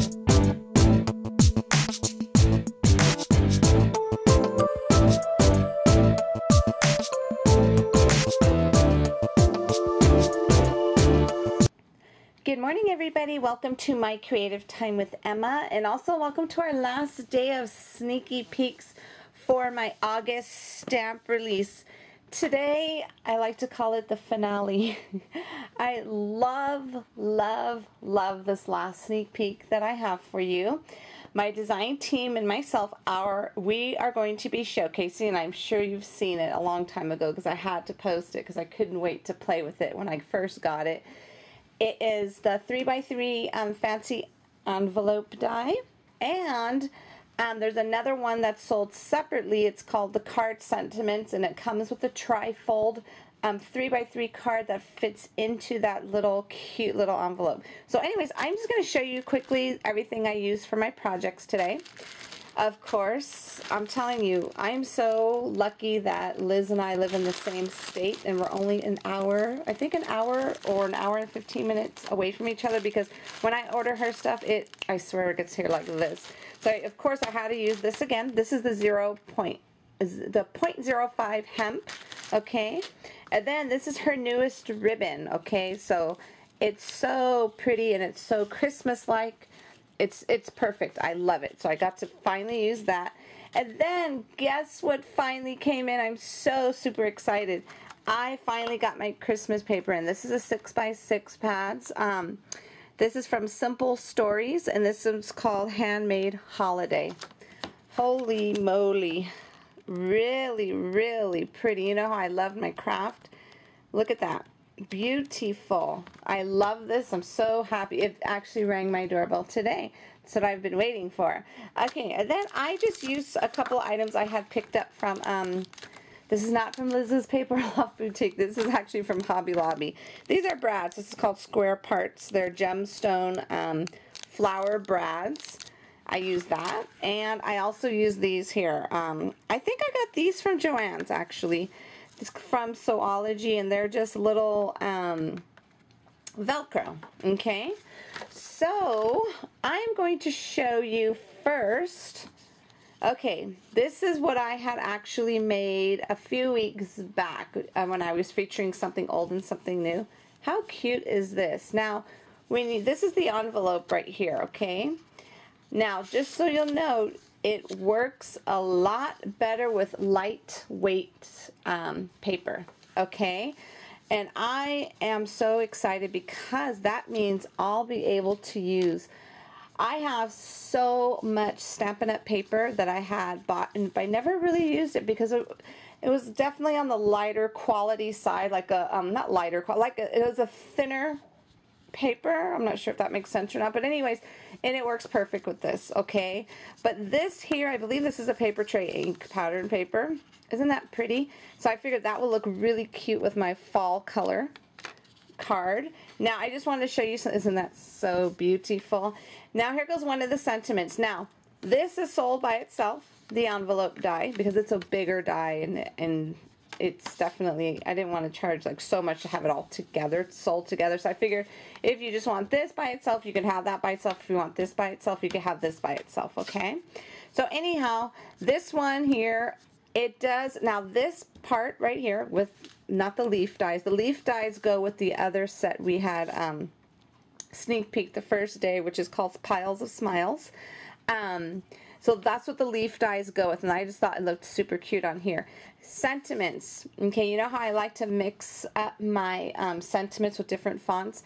Good morning, everybody. Welcome to my Creative Time with Emma, and also welcome to our last day of sneaky peeks for my August stamp release. Today, I like to call it the finale. I love this last sneak peek that I have for you. My design team and myself, we are going to be showcasing, and I'm sure you've seen it a long time ago because I had to post it because I couldn't wait to play with it when I first got it. It is the 3x3 fancy envelope die, and there's another one that's sold separately. It's called the Card Sentiments, and it comes with a tri-fold 3x3 card that fits into that little cute little envelope. So anyways, I'm just going to show you quickly everything I use for my projects today. Of course, I'm telling you, I'm so lucky that Liz and I live in the same state, and we're only an hour, I think an hour or an hour and 15 minutes away from each other, because when I order her stuff, I swear it gets here like this. So of course I had to use this again. This is the 0.05 hemp, okay? And then this is her newest ribbon, okay? So it's so pretty and it's so Christmas-like. It's perfect. I love it. So I got to finally use that. And then guess what finally came in? I'm so super excited. I finally got my Christmas paper in. This is a 6x6 pads. This is from Simple Stories, and this is called Handmade Holiday. Holy moly. Really pretty. You know how I love my craft? Look at that. Beautiful. I love this. I'm so happy. It actually rang my doorbell today. That's what I've been waiting for. Okay, and then I just used a couple items I had picked up from, this is not from Liz's Paper Loft Boutique. This is actually from Hobby Lobby. These are brads. This is called Square Parts. They're gemstone flower brads. I use that. And I also use these here. I think I got these from Joann's, actually. It's from Sewology, and they're just little Velcro, okay? So, I'm going to show you first, okay, this is what I had actually made a few weeks back when I was featuring something old and something new. How cute is this? Now, this is the envelope right here, okay? Now, just so you'll know, it works a lot better with lightweight paper, okay? And I am so excited because that means I'll be able to use, I have so much Stampin' Up! Paper that I had bought, and I never really used it because it was definitely on the lighter quality side, like a, not lighter, it was a thinner paper. I'm not sure if that makes sense or not, but anyways, and it works perfect with this, okay? But this here, I believe this is a paper tray ink pattern paper. Isn't that pretty? So I figured that will look really cute with my fall color card. Now I just wanted to show you, isn't that so beautiful? Now here goes one of the sentiments. Now this is sold by itself, the envelope die, because it's a bigger die, and it's definitely, I didn't want to charge like so much to have it all together, sold together. So I figured if you just want this by itself, you can have that by itself. If you want this by itself, you can have this by itself, okay? So anyhow, this one here, it does, now this part right here with, not the leaf dies. The leaf dies go with the other set we had sneak peek the first day, which is called Piles of Smiles. So that's what the leaf dies go with, and I just thought it looked super cute on here. Sentiments. Okay, you know how I like to mix up my sentiments with different fonts?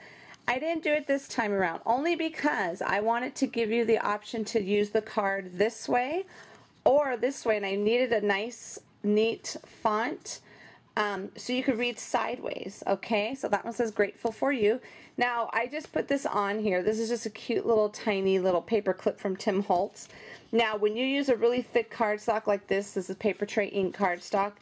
I didn't do it this time around, only because I wanted to give you the option to use the card this way or this way, and I needed a nice, neat font so you could read sideways, okay? So that one says Grateful for You. Now, I just put this on here. This is just a cute little tiny little paper clip from Tim Holtz. Now, when you use a really thick cardstock like this is paper tray ink cardstock,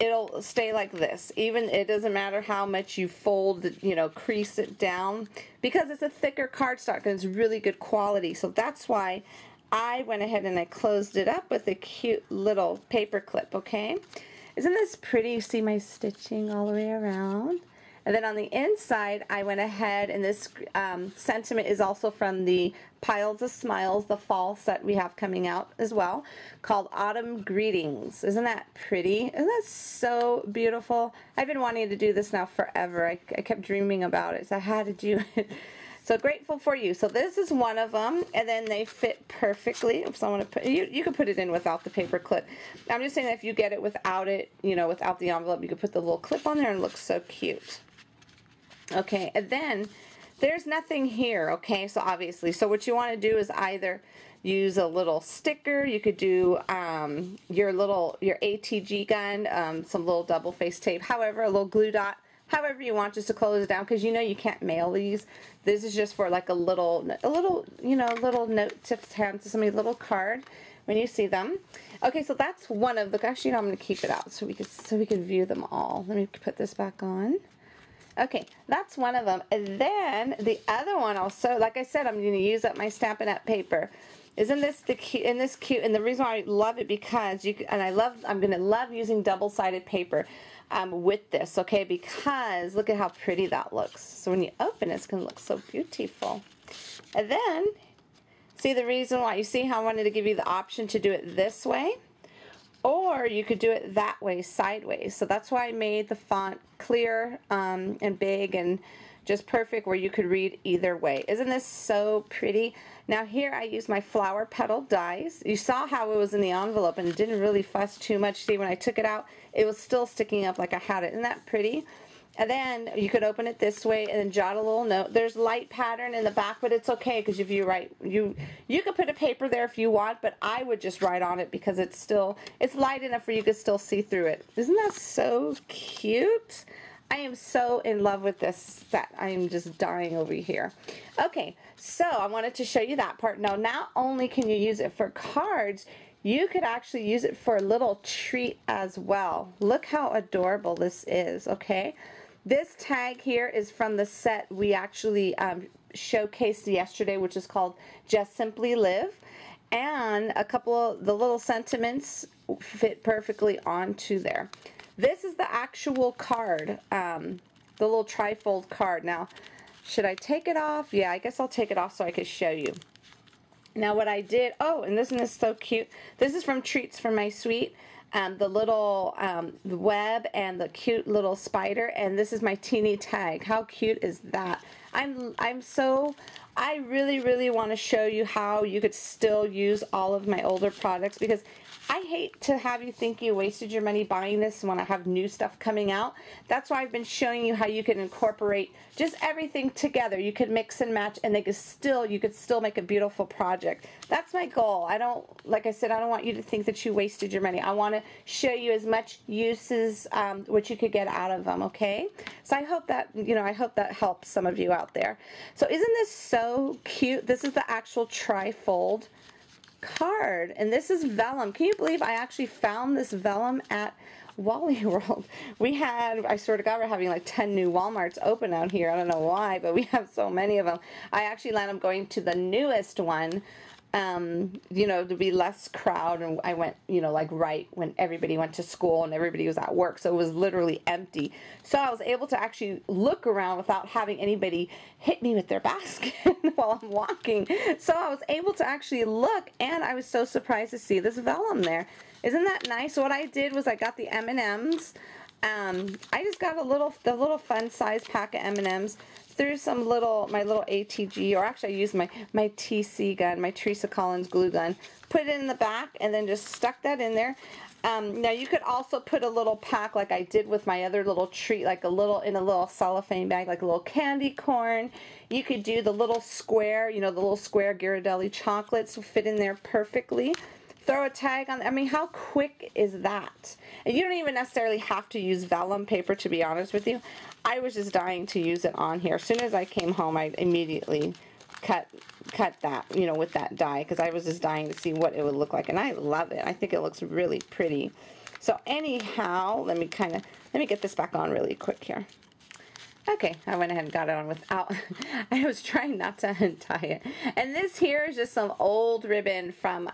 it'll stay like this. Even, it doesn't matter how much you fold, you know, crease it down, because it's a thicker cardstock and it's really good quality. So that's why I went ahead and I closed it up with a cute little paper clip, okay? Isn't this pretty? You see my stitching all the way around? And then on the inside, I went ahead, and this sentiment is also from the Piles of Smiles, the fall set we have coming out as well, called Autumn Greetings. Isn't that pretty? Isn't that so beautiful? I've been wanting to do this now forever. I kept dreaming about it, so I had to do it. So grateful for you. So this is one of them, and then they fit perfectly. Oops, I want to put, you can put it in without the paper clip. I'm just saying that if you get it without it, you know, without the envelope, you can put the little clip on there and it looks so cute. Okay, and then there's nothing here, okay, so obviously, so what you want to do is either use a little sticker, you could do your ATG gun, some little double face tape, however, a little glue dot, however you want, just to close it down, because you know you can't mail these. This is just for like a little you know, little note to hand to somebody, little card when you see them. Okay, so that's one of the, actually, I'm going to keep it out so we can view them all. Let me put this back on. Okay, that's one of them. And then the other one also, like I said, I'm going to use up my Stampin' Up! Paper. Isn't this the cute? And this cute? And the reason why I love it, because you can, and I'm going to love using double-sided paper with this, okay? Because look at how pretty that looks. So when you open it, it's going to look so beautiful. And then see the reason why. You see how I wanted to give you the option to do it this way, or you could do it that way, sideways. So that's why I made the font clear and big and just perfect, where you could read either way. Isn't this so pretty? Now here I use my flower petal dies. You saw how it was in the envelope and it didn't really fuss too much. See, when I took it out, it was still sticking up like I had it. Isn't that pretty? And then you could open it this way and then jot a little note. There's light pattern in the back, but it's okay, because if you write, you could put a paper there if you want, but I would just write on it because it's light enough where you could still see through it. Isn't that so cute? I am so in love with this set. I am just dying over here. Okay, so I wanted to show you that part. Now, not only can you use it for cards, you could actually use it for a little treat as well. Look how adorable this is, okay? This tag here is from the set we actually showcased yesterday, which is called Just Simply Live. And a couple of the little sentiments fit perfectly onto there. This is the actual card, the little trifold card. Now, should I take it off? Yeah, I guess I'll take it off so I can show you. Now what I did, oh, and this one is so cute. This is from Treats for My Sweet. The little web and the cute little spider, and this is my teeny tag. How cute is that? I really want to show you how you could still use all of my older products, because I hate to have you think you wasted your money buying this when I have new stuff coming out. That's why I've been showing you how you can incorporate just everything together. You could mix and match, and you could still make a beautiful project. That's my goal. Like I said, I don't want you to think that you wasted your money. I want to show you as much uses what you could get out of them, okay? So I hope that, I hope that helps some of you out there. So isn't this so cute? This is the actual trifold card, and this is vellum. Can you believe I actually found this vellum at Wally World? I swear to God, we're having like 10 new Walmarts open out here. I don't know why, but we have so many of them. I actually landed up going to the newest one, to be less crowd, and I went, like right when everybody went to school and everybody was at work, so it was literally empty. So I was able to actually look around without having anybody hit me with their basket while I'm walking. So I was able to actually look, and I was so surprised to see this vellum there. Isn't that nice? So what I did was I got the M&Ms. I just got the little fun size pack of M&Ms, threw my little ATG, or actually I used my TC gun, my Teresa Collins glue gun, put it in the back, and then just stuck that in there. Now you could also put a little pack like I did with my other little treat, like in a little cellophane bag, like a little candy corn. You could do the little square, the little square Ghirardelli chocolates will fit in there perfectly. Throw a tag on. I mean, how quick is that? And you don't even necessarily have to use vellum paper, to be honest with you. I was just dying to use it on here. As soon as I came home, I immediately cut that, with that die, because I was just dying to see what it would look like, and I love it. I think it looks really pretty. So anyhow, let me get this back on really quick here. Okay, I went ahead and got it on without, I was trying not to untie it. And this here is just some old ribbon from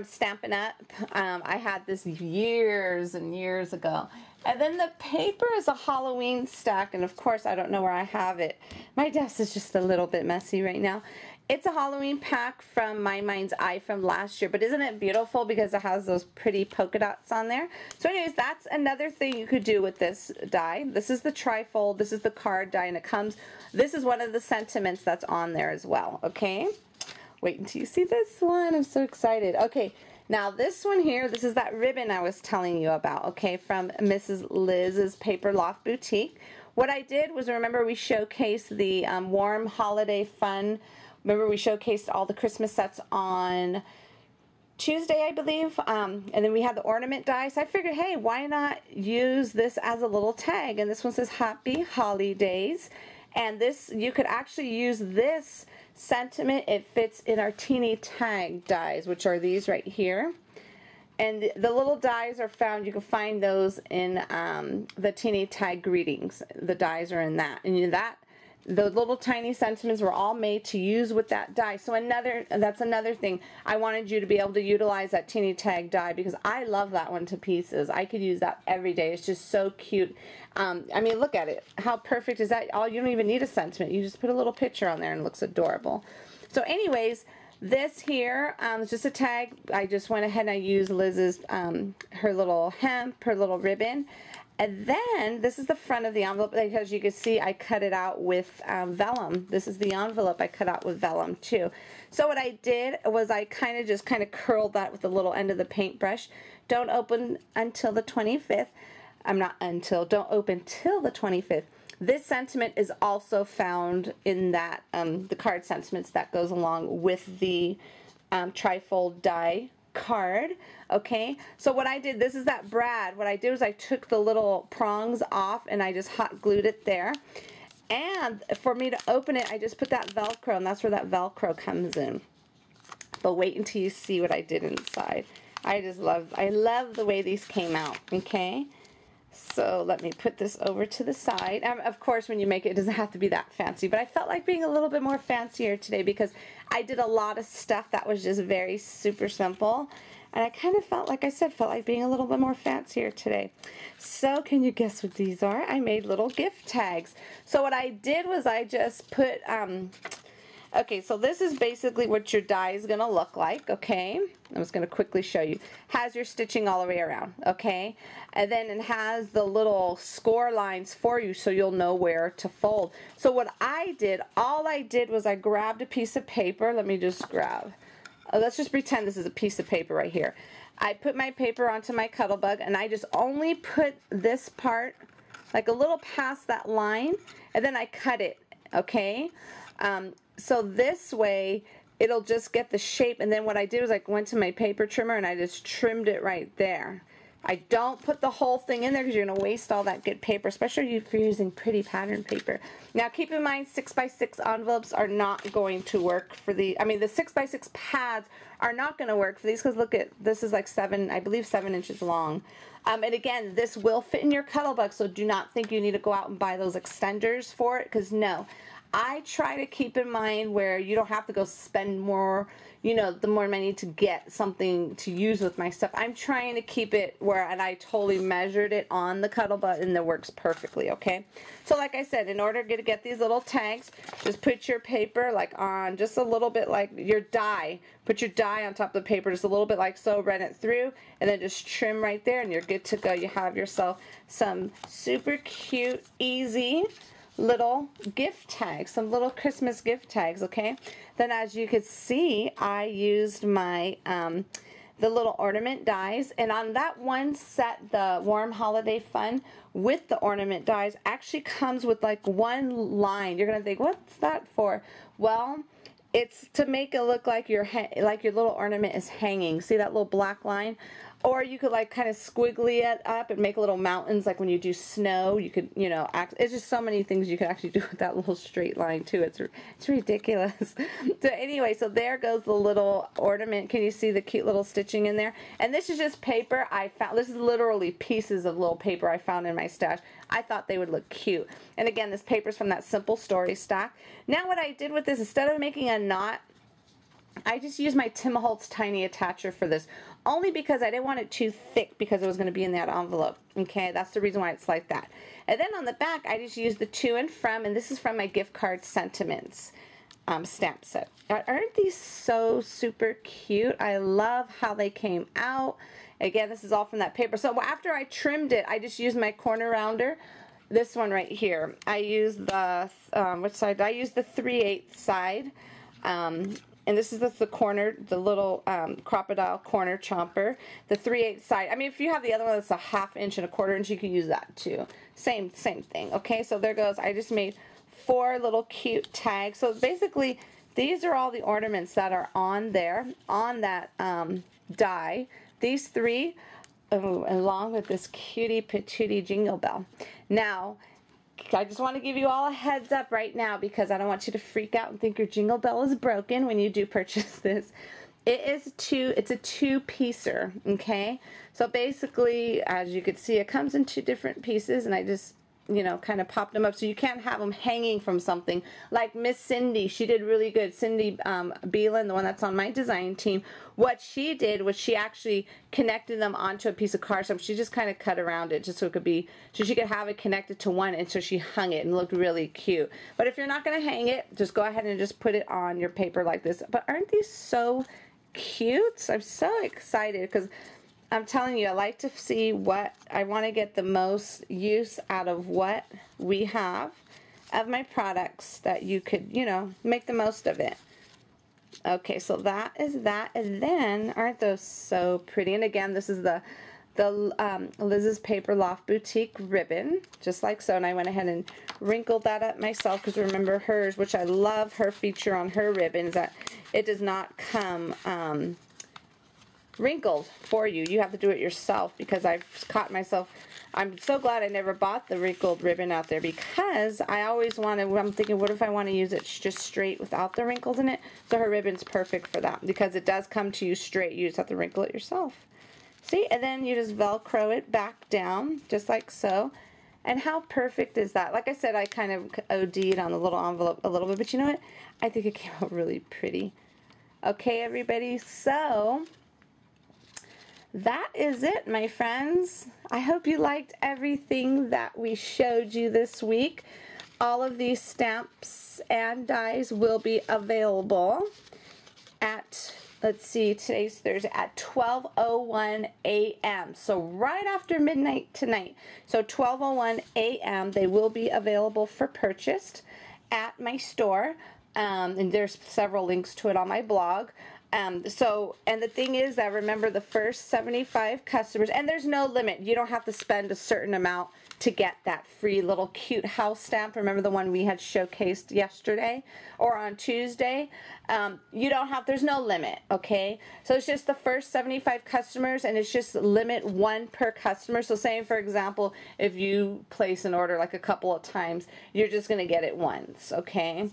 Stampin' Up. I had this years and years ago, And then the paper is a Halloween stack, and of course I don't know where I have it. My desk is just a little bit messy right now. It's a Halloween pack from My Mind's Eye from last year, but isn't it beautiful because it has those pretty polka dots on there? So anyways, that's another thing you could do with this die. This is the trifold, this is the card die, and it comes, this is one of the sentiments that's on there as well, okay? Wait until you see this one, I'm so excited. Okay, now this one here, this is that ribbon I was telling you about, okay, from Mrs. Liz's Paper Loft Boutique. What I did was, remember we showcased the Warm Holiday Fun. Remember we showcased all the Christmas sets on Tuesday, I believe, and then we had the ornament die. So I figured, hey, why not use this as a little tag? And this one says Happy Holidays. And this, you could actually use this sentiment. It fits in our teeny tag dies, which are these right here. And the little dies are found, you can find those in the teeny tag greetings. The dies are in that. And the little tiny sentiments were all made to use with that die. So that's another thing. I wanted you to be able to utilize that teeny tag die because I love that one to pieces. I could use that every day. It's just so cute. I mean, look at it. How perfect is that? You don't even need a sentiment. You just put a little picture on there and it looks adorable. So anyways, this here is just a tag. I just went ahead and I used Liz's, her little hemp, her little ribbon. And then, this is the front of the envelope, because you can see I cut it out with vellum. This is the envelope I cut out with vellum too. So what I did was I kind of curled that with the little end of the paintbrush. Don't open until the 25th. Don't open till the 25th. This sentiment is also found in that, the card sentiments that goes along with the trifold die card. Okay, so what I did, this is that brad. What I did was I took the little prongs off and I just hot glued it there. And for me to open it, I just put that Velcro, and that's where that Velcro comes in. But wait until you see what I did inside. I love the way these came out. Okay, so let me put this over to the side. Of course, when you make it, it doesn't have to be that fancy, but I felt like being a little bit more fancier today because I did a lot of stuff that was just very super simple. And I kind of felt, like I said, like being a little bit more fancier today. So can you guess what these are? I made little gift tags. So what I did was I just put, okay, so this is basically what your die is going to look like, okay? I'm just going to quickly show you. Has your stitching all the way around, okay? And then it has the little score lines for you so you'll know where to fold. So what I did, all I did was I grabbed a piece of paper. Let me just grab. Let's just pretend this is a piece of paper right here. I put my paper onto my Cuttlebug and I just only put this part like a little past that line and then I cut it, okay? So this way it'll just get the shape, and then what I did was I went to my paper trimmer and I just trimmed it right there. I don't put the whole thing in there because you're going to waste all that good paper, especially if you're using pretty pattern paper. Now keep in mind 6x6 envelopes are not going to work for the, I mean the 6x6 pads are not going to work for these because look at, this is like 7 inches long. And again, this will fit in your Cuttlebug, so do not think you need to go out and buy those extenders for it, because no. I try to keep in mind where you don't have to go spend more, you know, the more money to get something to use with my stuff. I'm trying to keep it where, and I totally measured it on the Cuttlebug and it works perfectly, okay? So like I said, in order to get these little tags, just put your paper like on just a little bit like your die. Put your die on top of the paper just a little bit like so, run it through, and then just trim right there and you're good to go. You have yourself some super cute, easy little gift tags, some little Christmas gift tags, okay? Then as you could see, I used my the little ornament dies, and on that one set, the Warm Holiday Fun with the ornament dies actually comes with like one line. You're gonna think, what's that for? Well, it's to make it look like your little ornament is hanging. See that little black line? Or you could like kind of squiggly it up and make little mountains, like when you do snow. You could, you know, it's just so many things you could actually do with that little straight line too. It's ridiculous. So anyway, so there goes the little ornament. Can you see the cute little stitching in there? And this is just paper I found. This is literally pieces of little paper I found in my stash. I thought they would look cute. And again, this paper's from that Simple Story stack. Now what I did with this, instead of making a knot, I just used my Tim Holtz tiny attacher for this, only because I didn't want it too thick because it was going to be in that envelope. Okay, that's the reason why it's like that. And then on the back, I just used the to and from, and this is from my gift card sentiments stamp set. Aren't these so super cute? I love how they came out. Again, this is all from that paper. So after I trimmed it, I just used my corner rounder. This one right here. I used the, which side? I used the 3/8 side. And this is the corner, the little crocodile corner chomper, the 3/8 side. I mean, if you have the other one that's a 1/2 inch and a 1/4 inch, you can use that too. Same thing. Okay, so there goes. I just made 4 little cute tags. So basically, these are all the ornaments that are on there, on that die. These 3, along with this cutie patootie jingle bell. Now, I just want to give you all a heads up right now because I don't want you to freak out and think your jingle bell is broken when you do purchase this. It's a 2-piecer, okay? So basically, as you can see, it comes in 2 different pieces, and I just, you know, kind of popped them up so you can't have them hanging from something. Like Miss Cindy, she did really good. Cindy Beelan, the one that's on my design team, what she did was she actually connected them onto a piece of cardstock. She just kind of cut around it just so it could be, so she could have it connected to one, and so she hung it and looked really cute. But if you're not going to hang it, just go ahead and just put it on your paper like this. But aren't these so cute? I'm so excited because I'm telling you, I like to see what, I want to get the most use out of what we have of my products that you could, you know, make the most of it. Okay, so that is that, and then, aren't those so pretty? And again, this is the Liz's Paper Loft Boutique ribbon, just like so, and I went ahead and wrinkled that up myself because remember hers, which I love her feature on her ribbon, is that it does not come wrinkled for you. You have to do it yourself because I've caught myself. I'm so glad I never bought the wrinkled ribbon out there because I always wanted, I'm thinking, what if I want to use it just straight without the wrinkles in it? So her ribbon's perfect for that because it does come to you straight. You just have to wrinkle it yourself. See? And then you just Velcro it back down just like so. And how perfect is that? Like I said, I kind of OD'd on the little envelope a little bit, but you know what? I think it came out really pretty. Okay, everybody, so that is it, my friends. I hope you liked everything that we showed you this week. All of these stamps and dies will be available at, let's see, today's Thursday, at 12:01 a.m. So right after midnight tonight. So 12:01 a.m. they will be available for purchase at my store. And there's several links to it on my blog. And the thing is that remember the first 75 customers, and there's no limit. You don't have to spend a certain amount to get that free little cute house stamp. Remember the one we had showcased yesterday or on Tuesday? You don't have, there's no limit, okay? So it's just the first 75 customers, and it's just limit 1 per customer. So saying, for example, if you place an order like a couple of times, you're just going to get it once, okay?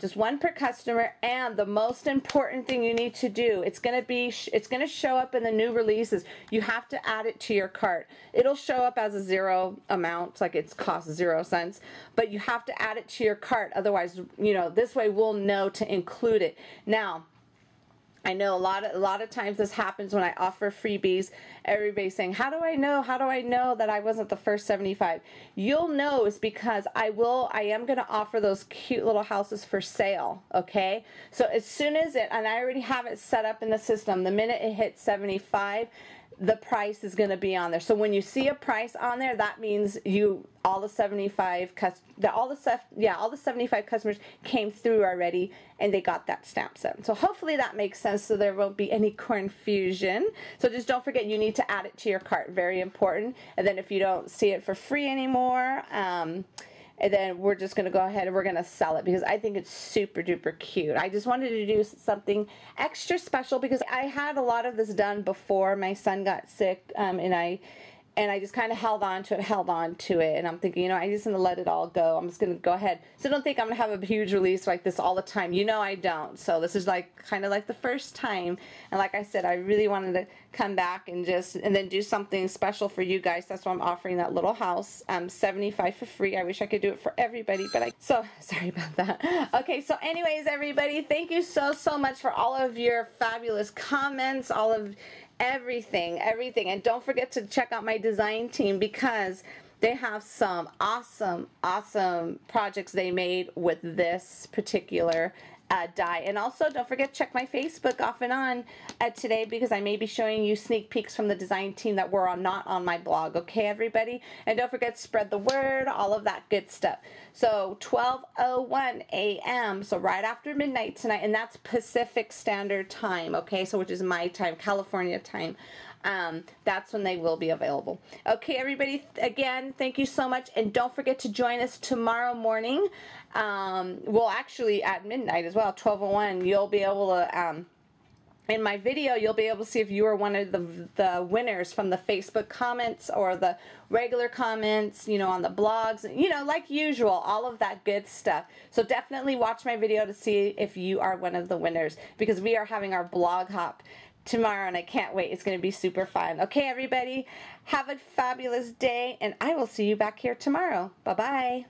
Just 1 per customer, and the most important thing you need to do, it's going to show up in the new releases. You have to add it to your cart. It'll show up as a 0 amount, like it costs 0 cents, but you have to add it to your cart. Otherwise, you know, this way we'll know to include it. Now, I know a lot of times this happens when I offer freebies. Everybody's saying, how do I know that I wasn't the first 75? You'll know is because I am going to offer those cute little houses for sale, okay? So as soon as and I already have it set up in the system, the minute it hits 75, the price is going to be on there. So when you see a price on there, that means all the 75 customers came through already and they got that stamp set. So hopefully that makes sense, so there won't be any confusion. So just don't forget, you need to add it to your cart. Very important. And then if you don't see it for free anymore, and then we're just going to go ahead and we're going to sell it because I think it's super duper cute. I just wanted to do something extra special because I had a lot of this done before my son got sick, and and I just kind of held on to it, and I'm thinking, you know, I just gonna let it all go. I'm just gonna go ahead. So don't think I'm gonna have a huge release like this all the time. You know I don't. So this is like kind of like the first time, and like I said, I really wanted to come back and then do something special for you guys. That's why I'm offering that little house, 75 for free. I wish I could do it for everybody, but so sorry about that. Okay, so anyways, everybody, thank you so much for all of your fabulous comments, all of everything, and don't forget to check out my design team, because they have some awesome projects they made with this particular die. And also don't forget to check my Facebook off and on today, because I may be showing you sneak peeks from the design team that were not on my blog. Okay, everybody? And don't forget to spread the word, all of that good stuff. So 12:01 a.m. so right after midnight tonight, and that's Pacific Standard Time, okay, so which is my time, California time. That's when they will be available. Okay, everybody, again, thank you so much, and don't forget to join us tomorrow morning. Well, actually at midnight as well, 12:01, you'll be able to, in my video, you'll be able to see if you are one of the winners from the Facebook comments or the regular comments, you know, on the blogs, you know, like usual, all of that good stuff. So definitely watch my video to see if you are one of the winners, because we are having our blog hop tomorrow, and I can't wait. It's going to be super fun. Okay, everybody, have a fabulous day, and I will see you back here tomorrow. Bye-bye.